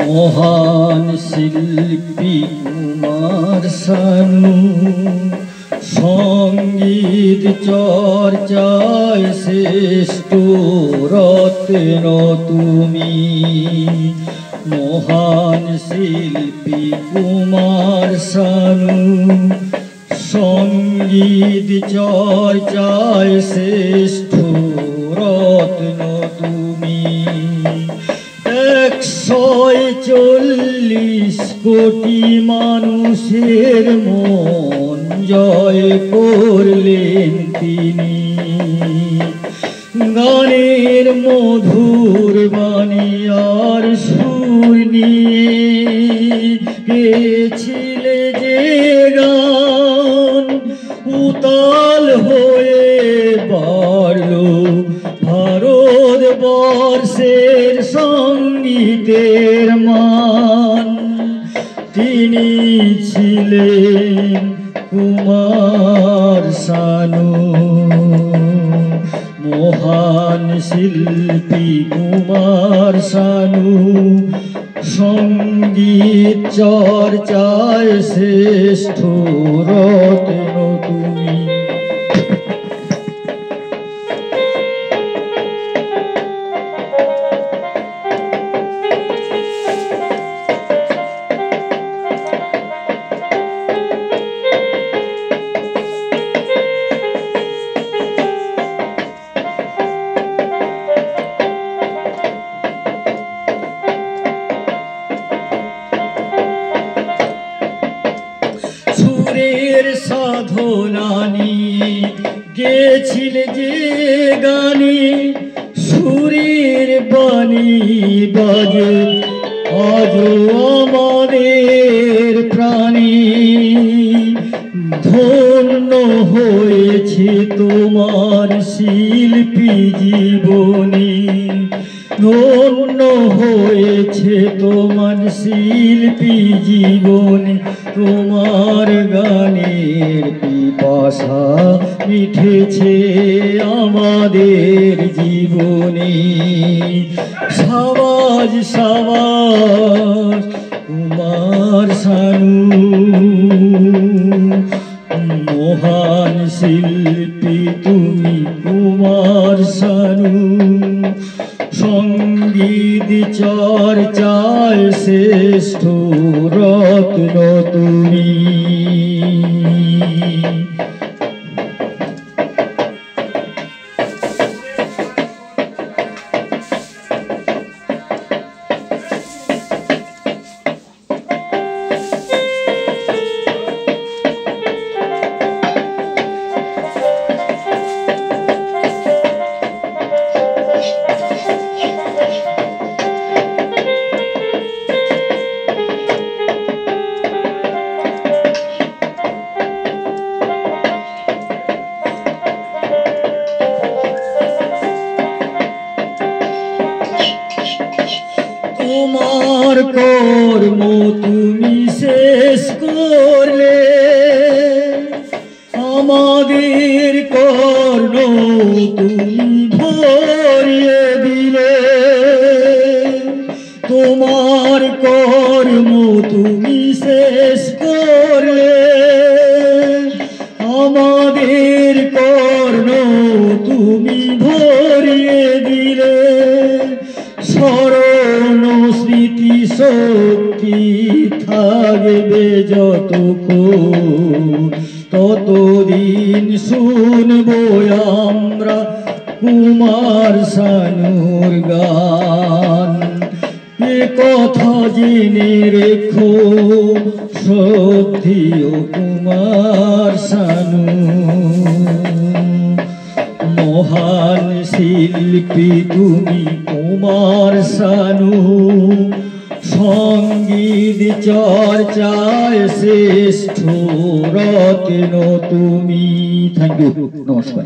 মহান শিল্পী কুমার শানু সঙ্গীত চর্চায় শ্রেষ্ঠ রত্ন তুমি। মহান শিল্পী কুমার শানু সঙ্গীত চর্চায় শ্রেষ্ঠ রত্ন তুমি। 140 কোটি মানুষের মন জয় করলেন তিনি। গানের মধুর বাণী আর সুর নিয়ে গেছিলে যে গান, উতাল হয়ে বাড়ল ভারতবর্ষের সঙ্গীতের মান। তিনি ছিলেন কুমার শানু, মহান শিল্পী কুমার শানু সঙ্গীত চর্চায় শ্রেষ্ঠ রত্ন তুমি। সুরের সাধনা নিয়ে গেছিলে যে গানে, সুরের বাণী বাজে আজও আমাদের প্রাণে। ধন্য হয়েছে তোমার শিল্পী জীবনী, ধন্য হয়েছে তোমার শিল্পী জীবনী। তোমার গানের পিপাসা মিটেছে আমাদের জীবনে। সাবাস সাবাস কুমার শানু, মহান শিল্পী তুমি কুমার শানু সঙ্গীত চর্চায় শ্রেষ্ঠ রত্ন তুমি। তোমার কর্ম তুমি শেষ করলে, আমাদের কর্ণ তুমি ভরিয়ে দিলে। তোমার কর্ম তুমি শেষ করলে, আমাদের কর্ণ তুমি ভরিয়ে দিলে। স্মরণ স্মৃতি শক্তি থাকবে যতক্ষণ, ততদিন শুনবো আমরা কুমার শানুর গান। এ কথা জেনে রেখো শ্রদ্ধেয় কুমার শানু, মহান শিল্পী তুমি কুমার শানু সঙ্গীত চর্চায় শ্রেষ্ঠ রত্ন তুমি। থ্যাংক ইউ, নমস্কার।